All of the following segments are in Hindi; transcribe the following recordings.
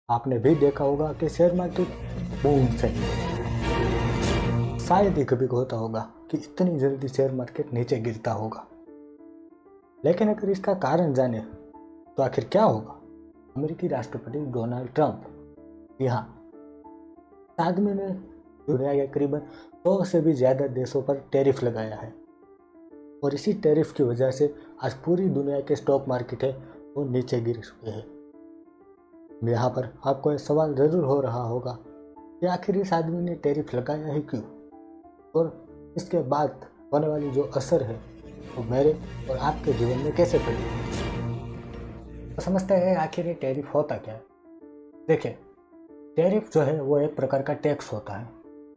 आपने भी देखा होगा कि शेयर मार्केट बूम से शायद ही कभी होता होगा कि इतनी जल्दी शेयर मार्केट नीचे गिरता होगा। लेकिन अगर इसका कारण जाने तो आखिर क्या होगा। अमेरिकी राष्ट्रपति डोनाल्ड ट्रंप, जी हाँ, इस आदमी ने दुनिया के करीबन 100 से भी ज्यादा देशों पर टैरिफ लगाया है और इसी टैरिफ की वजह से आज पूरी दुनिया के स्टॉक मार्केट है वो नीचे गिर चुके हैं। यहाँ पर आपको एक सवाल जरूर हो रहा होगा कि आखिर इस आदमी ने टैरिफ लगाया है क्यों, और इसके बाद होने वाली जो असर है वो मेरे और आपके जीवन में कैसे पड़ेगी। तो समझते हैं आखिर ये टैरिफ होता क्या है। देखिए, टैरिफ जो है वो एक प्रकार का टैक्स होता है।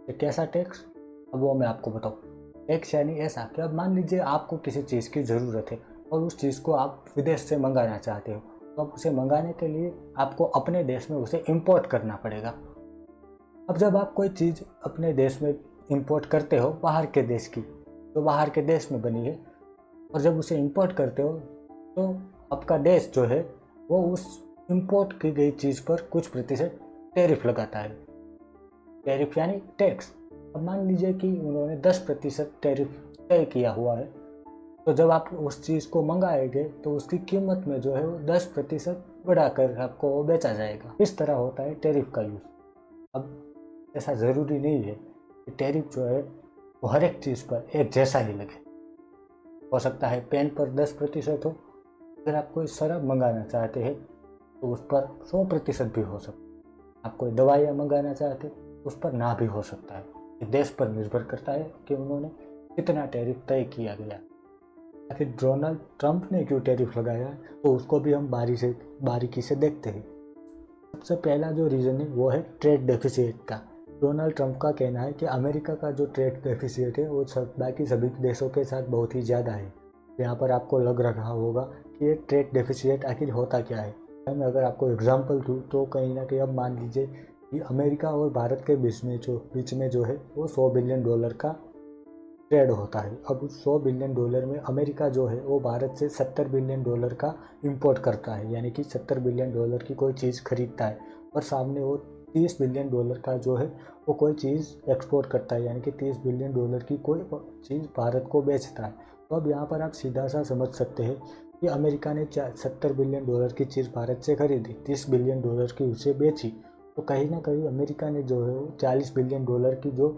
एक कैसा टैक्स, अब वो मैं आपको बताऊँ। टैक्स यानी ऐसा कि अब मान लीजिए आपको किसी चीज़ की ज़रूरत है और उस चीज़ को आप विदेश से मंगाना चाहते हो, तो अब उसे मंगाने के लिए आपको अपने देश में उसे इंपोर्ट करना पड़ेगा। अब जब आप कोई चीज़ अपने देश में इंपोर्ट करते हो बाहर के देश की, जो बाहर के देश में बनी है, और जब उसे इंपोर्ट करते हो तो आपका देश जो है वो उस इंपोर्ट की गई चीज़ पर कुछ प्रतिशत टैरिफ लगाता है। टैरिफ यानी टैक्स। अब मान लीजिए कि उन्होंने 10% टैरिफ तय किया हुआ है, तो जब आप उस चीज़ को मंगाएंगे तो उसकी कीमत में जो है वो 10% बढ़ाकर आपको वो बेचा जाएगा। इस तरह होता है टैरिफ का यूज़। अब ऐसा ज़रूरी नहीं है कि टैरिफ जो है वो हर एक चीज़ पर एक जैसा ही लगे। हो सकता है पेन पर 10% हो, अगर आप कोई शराब मंगाना चाहते हैं तो उस पर 100% भी हो सकता है। आप कोई दवाइयाँ मंगाना चाहते उस पर ना भी हो सकता है। ये देश पर निर्भर करता है कि उन्होंने कितना टैरिफ तय किया गया। आखिर डोनाल्ड ट्रंप ने क्यों टैरिफ लगाया है तो उसको भी हम बारीकी से देखते हैं। सबसे पहला जो रीज़न है वो है ट्रेड डेफिसिट का। डोनाल्ड ट्रंप का कहना है कि अमेरिका का जो ट्रेड डेफिसिट है वो बाकी सभी देशों के साथ बहुत ही ज़्यादा है। यहाँ पर आपको लग रहा होगा कि ये ट्रेड डेफिसिट आखिर होता क्या है। मैं अगर आपको एग्जांपल दूँ तो कहीं ना कहीं अब मान लीजिए कि अमेरिका और भारत के बीच में जो है वो $100 बिलियन का ट्रेड होता है। अब उस $100 बिलियन में अमेरिका जो है वो भारत से $70 बिलियन का इंपोर्ट करता है, यानी कि $70 बिलियन की कोई चीज़ खरीदता है, और सामने वो $30 बिलियन का जो है वो कोई चीज़ एक्सपोर्ट करता है, यानी कि $30 बिलियन की कोई चीज़ भारत को बेचता है। तो अब यहाँ पर आप सीधा सा समझ सकते हैं कि अमेरिका ने $70 बिलियन की चीज़ भारत से खरीदी, $30 बिलियन की उसे बेची, तो कहीं ना कहीं अमेरिका ने जो है वो $40 बिलियन की जो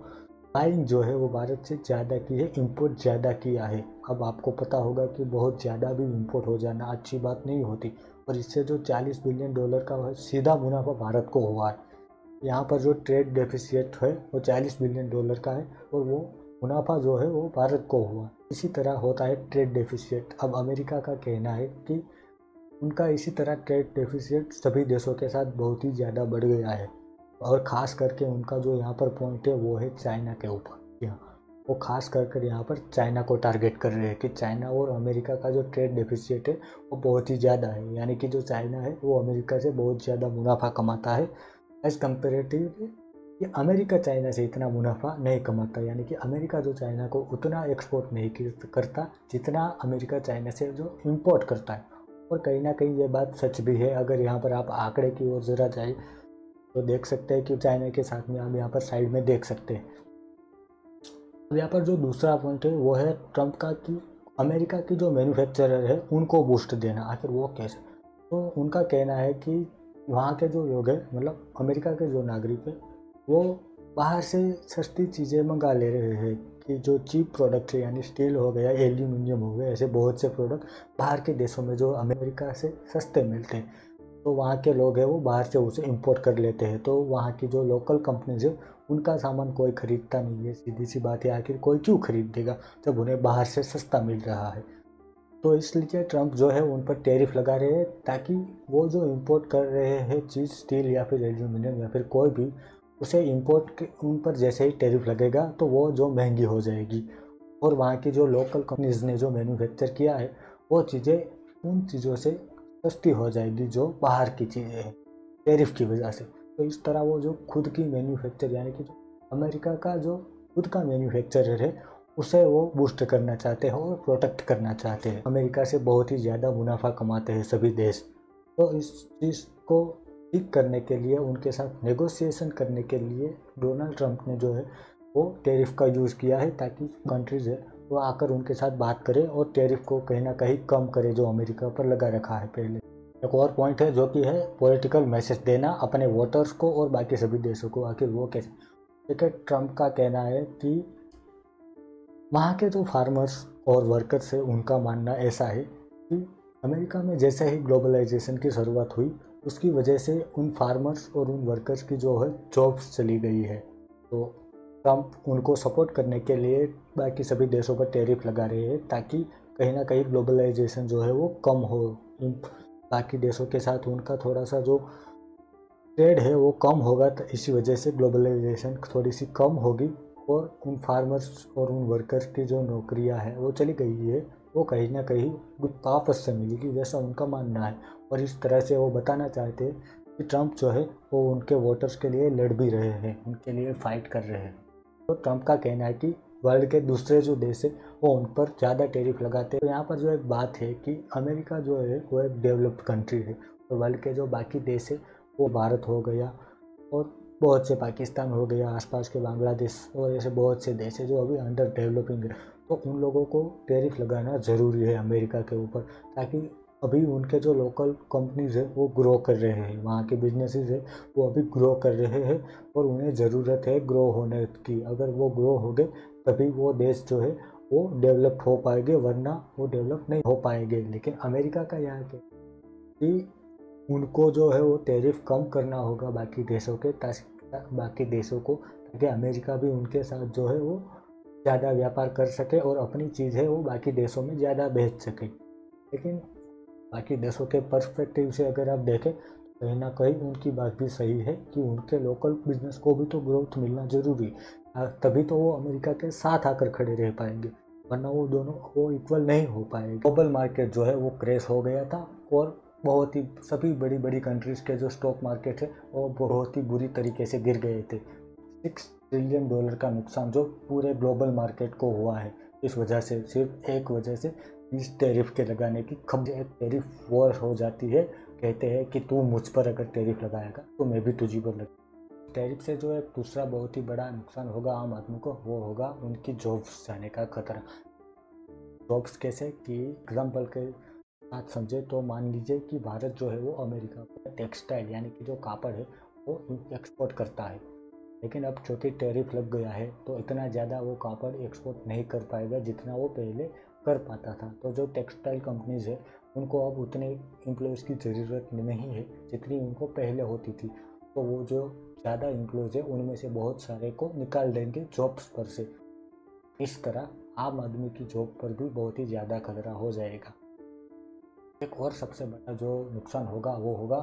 बाइंग जो है वो भारत से ज़्यादा की है, इंपोर्ट ज़्यादा किया है। अब आपको पता होगा कि बहुत ज़्यादा भी इंपोर्ट हो जाना अच्छी बात नहीं होती, और इससे जो $40 बिलियन का सीधा मुनाफा भारत को हुआ है। यहाँ पर जो ट्रेड डेफिसिट है वो $40 बिलियन का है, और वो मुनाफा जो है वो भारत को हुआ। इसी तरह होता है ट्रेड डेफिसिट। अब अमेरिका का कहना है कि उनका इसी तरह ट्रेड डेफिसिट सभी देशों के साथ बहुत ही ज़्यादा बढ़ गया है, और ख़ास करके उनका जो यहाँ पर पॉइंट है वो है चाइना के ऊपर। यहाँ वो खास कर यहाँ पर चाइना को टारगेट कर रहे हैं कि चाइना और अमेरिका का जो ट्रेड डेफिसिट है वो बहुत ही ज़्यादा है, यानी कि जो चाइना है वो अमेरिका से बहुत ज़्यादा मुनाफा कमाता है एज़ कम्पेरेटिवली कि अमेरिका चाइना से इतना मुनाफा नहीं कमाता, यानी कि अमेरिका जो चाइना को उतना एक्सपोर्ट नहीं करता जितना अमेरिका चाइना से जो इम्पोर्ट करता है। और कहीं ना कहीं ये बात सच भी है। अगर यहाँ पर आप आंकड़े की ओर ज़रा जाए तो देख सकते हैं कि चाइना के साथ में आप यहाँ पर साइड में देख सकते हैं। अब यहाँ पर जो दूसरा पॉइंट है वो है ट्रंप का कि अमेरिका की जो मैन्युफैक्चरर है उनको बूस्ट देना। आखिर वो कैसे, तो उनका कहना है कि वहाँ के जो लोग हैं, मतलब अमेरिका के जो नागरिक है, वो बाहर से सस्ती चीज़ें मंगा ले रहे हैं कि जो चीप प्रोडक्ट है, यानी स्टील हो गया, एल्यूमिनियम हो गया, ऐसे बहुत से प्रोडक्ट बाहर के देशों में जो अमेरिका से सस्ते मिलते हैं, तो वहाँ के लोग हैं वो बाहर से उसे इंपोर्ट कर लेते हैं। तो वहाँ की जो लोकल कंपनीज है उनका सामान कोई खरीदता नहीं है। सीधी सी बात है, आखिर कोई क्यों खरीदेगा जब उन्हें बाहर से सस्ता मिल रहा है। तो इसलिए ट्रंप जो है उन पर टैरिफ लगा रहे हैं, ताकि वो जो इंपोर्ट कर रहे हैं चीज़, स्टील या फिर एल्यूमिनियम या फिर कोई भी, उसे इंपोर्ट के उन पर जैसे ही टैरिफ लगेगा तो वो जो महंगी हो जाएगी, और वहाँ की जो लोकल कंपनीज ने जो मैन्युफैक्चर किया है वो चीज़ें उन चीज़ों से सस्ती हो जाएगी जो बाहर की चीज़ें हैं टैरिफ की वजह से। तो इस तरह वो जो खुद की मैन्युफैक्चर, यानी कि जो अमेरिका का जो खुद का मैन्युफैक्चरर है उसे वो बूस्ट करना चाहते हैं और प्रोटेक्ट करना चाहते हैं। अमेरिका से बहुत ही ज़्यादा मुनाफा कमाते हैं सभी देश, तो इस चीज़ को ठीक करने के लिए, उनके साथ नेगोशिएशन करने के लिए डोनाल्ड ट्रंप ने जो है वो टैरिफ का यूज़ किया है, ताकि कंट्रीज़ है वो आकर उनके साथ बात करे और टैरिफ को कहीं ना कहीं कम करे जो अमेरिका पर लगा रखा है पहले। एक और पॉइंट है जो कि है पॉलिटिकल मैसेज देना अपने वोटर्स को और बाकी सभी देशों को। आखिर वो कैसे? देखिए, ट्रंप का कहना है कि वहाँ के जो फार्मर्स और वर्कर्स है उनका मानना ऐसा है कि अमेरिका में जैसे ही ग्लोबलाइजेशन की शुरुआत हुई उसकी वजह से उन फार्मर्स और उन वर्कर्स की जो है जॉब्स चली गई है। तो ट्रंप उनको सपोर्ट करने के लिए बाकी सभी देशों पर टैरिफ लगा रहे हैं, ताकि कहीं ना कहीं ग्लोबलाइजेशन जो है वो कम हो। बाकी देशों के साथ उनका थोड़ा सा जो ट्रेड है वो कम होगा, तो इसी वजह से ग्लोबलाइजेशन थोड़ी सी कम होगी और उन फार्मर्स और उन वर्कर्स की जो नौकरियां हैं वो चली गई है वो कहीं ना कहीं वापस से मिलेगी, वैसा उनका मानना है। और इस तरह से वो बताना चाहते हैं कि ट्रंप जो है वो उनके वोटर्स के लिए लड़ भी रहे हैं, उनके लिए फाइट कर रहे हैं। तो ट्रंप का कहना है कि वर्ल्ड के दूसरे जो देश है वो उन पर ज़्यादा टैरिफ लगाते हैं। तो यहाँ पर जो एक बात है कि अमेरिका जो है वो एक डेवलप्ड कंट्री है और वर्ल्ड के जो बाकी देश है वो भारत हो गया और बहुत से पाकिस्तान हो गया, आसपास के बांग्लादेश और ऐसे बहुत से देश है जो अभी अंडर डेवलपिंग है। तो उन लोगों को टैरिफ लगाना ज़रूरी है अमेरिका के ऊपर, ताकि अभी उनके जो लोकल कंपनीज है वो ग्रो कर रहे हैं, वहाँ के बिजनेसेस है वो अभी ग्रो कर रहे हैं और उन्हें ज़रूरत है ग्रो होने की। अगर वो ग्रो हो गए तभी वो देश जो है वो डेवलप हो पाएंगे, वरना वो डेवलप नहीं हो पाएंगे। लेकिन अमेरिका का यहाँ पे कि उनको जो है वो टैरिफ कम करना होगा बाकी देशों के, बाकी देशों को, ताकि अमेरिका भी उनके साथ जो है वो ज़्यादा व्यापार कर सके और अपनी चीज़ है वो बाकी देशों में ज़्यादा बेच सके। लेकिन बाकी देशों के पर्सपेक्टिव से अगर आप देखें तो कहीं ना कहीं उनकी बात भी सही है कि उनके लोकल बिजनेस को भी तो ग्रोथ मिलना ज़रूरी है, तभी तो वो अमेरिका के साथ आकर खड़े रह पाएंगे, वरना वो दोनों वो इक्वल नहीं हो पाएंगे। ग्लोबल मार्केट जो है वो क्रैश हो गया था और बहुत ही सभी बड़ी बड़ी कंट्रीज़ के जो स्टॉक मार्केट है वो बहुत ही बुरी तरीके से गिर गए थे। $6 ट्रिलियन का नुकसान जो पूरे ग्लोबल मार्केट को हुआ है इस वजह से, सिर्फ एक वजह से, इस टैरिफ के लगाने की। एक टैरिफ वॉर हो जाती है, कहते हैं कि तू मुझ पर अगर टैरिफ लगाएगा तो मैं भी तुझी पर लगा। टैरिफ से जो एक दूसरा बहुत ही बड़ा नुकसान होगा आम आदमी को, वो होगा उनकी जॉब्स जाने का खतरा। जॉब्स कैसे कि एग्जाम्पल के साथ समझे तो मान लीजिए कि भारत जो है वो अमेरिका को टेक्सटाइल यानी कि जो कापड़ है वो एक्सपोर्ट करता है, लेकिन अब चूँकि टैरिफ लग गया है तो इतना ज़्यादा वो कापड़ एक्सपोर्ट नहीं कर पाएगा जितना वो पहले कर पाता था। तो जो टेक्सटाइल कंपनीज है उनको अब उतने एम्प्लॉयज़ की ज़रूरत नहीं है जितनी उनको पहले होती थी। तो वो जो ज़्यादा एम्प्लॉयज़ है उनमें से बहुत सारे को निकाल देंगे जॉब्स पर से। इस तरह आम आदमी की जॉब पर भी बहुत ही ज़्यादा खतरा हो जाएगा। एक और सबसे बड़ा जो नुकसान होगा वो होगा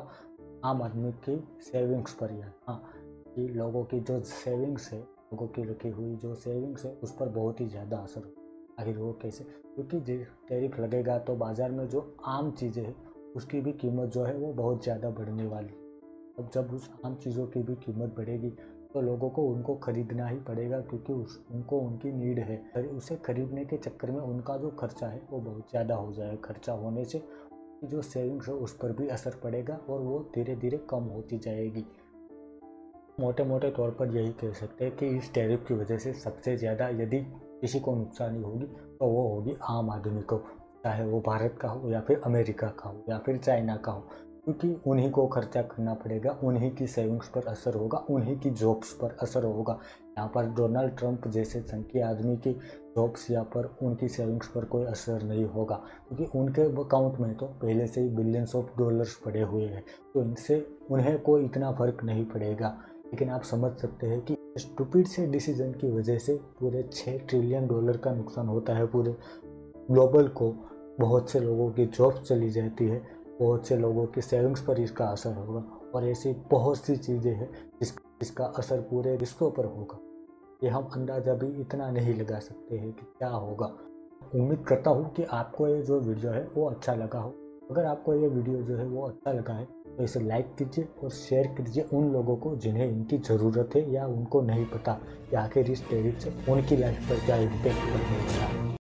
आम आदमी की सेविंग्स पर। हाँ, कि लोगों की जो सेविंग्स है, लोगों की रखी हुई जो सेविंग्स है उस पर बहुत ही ज़्यादा असर होगा। आखिर वो कैसे? क्योंकि टैरिफ लगेगा तो बाज़ार में जो आम चीज़ें हैं उसकी भी कीमत जो है वो बहुत ज़्यादा बढ़ने वाली। अब जब उस आम चीज़ों की भी कीमत बढ़ेगी तो लोगों को उनको ख़रीदना ही पड़ेगा, क्योंकि उनको उनकी नीड है। उसे ख़रीदने के चक्कर में उनका जो खर्चा है वो बहुत ज़्यादा हो जाएगा। खर्चा होने से जो सेविंग्स है उस पर भी असर पड़ेगा और वो धीरे धीरे कम होती जाएगी। मोटे मोटे तौर पर यही कह सकते हैं कि इस टैरिफ की वजह से सबसे ज़्यादा यदि किसी को नुकसानी होगी तो वो होगी आम आदमी को, चाहे वो भारत का हो या फिर अमेरिका का हो या फिर चाइना का हो, क्योंकि उन्हीं को खर्चा करना पड़ेगा, उन्हीं की सेविंग्स पर असर होगा, उन्हीं की जॉब्स पर असर होगा। यहाँ पर डोनाल्ड ट्रंप जैसे संख्या आदमी की जॉब्स या पर उनकी सेविंग्स पर कोई असर नहीं होगा, क्योंकि उनके अकाउंट में तो पहले से ही बिलियंस ऑफ डॉलर्स पड़े हुए हैं, तो इनसे उन्हें कोई इतना फ़र्क नहीं पड़ेगा। लेकिन आप समझ सकते हैं कि स्टूपिड से डिसीजन की वजह से पूरे $6 ट्रिलियन का नुकसान होता है पूरे ग्लोबल को। बहुत से लोगों की जॉब चली जाती है, बहुत से लोगों की सेविंग्स पर इसका असर होगा और ऐसी बहुत सी चीज़ें हैं जिसका असर पूरे विश्व पर होगा। ये हम अंदाज़ा भी इतना नहीं लगा सकते हैं कि क्या होगा। उम्मीद करता हूँ कि आपको ये जो वीडियो है वो अच्छा लगा हो। अगर आपको ये वीडियो जो है वो अच्छा लगा है तो इसे लाइक कीजिए और शेयर कीजिए उन लोगों को जिन्हें इनकी ज़रूरत है या उनको नहीं पता कि आखिर इस टैरिफ से उनकी लाइफ पर क्या इम्पैक्ट पड़ने वाला है।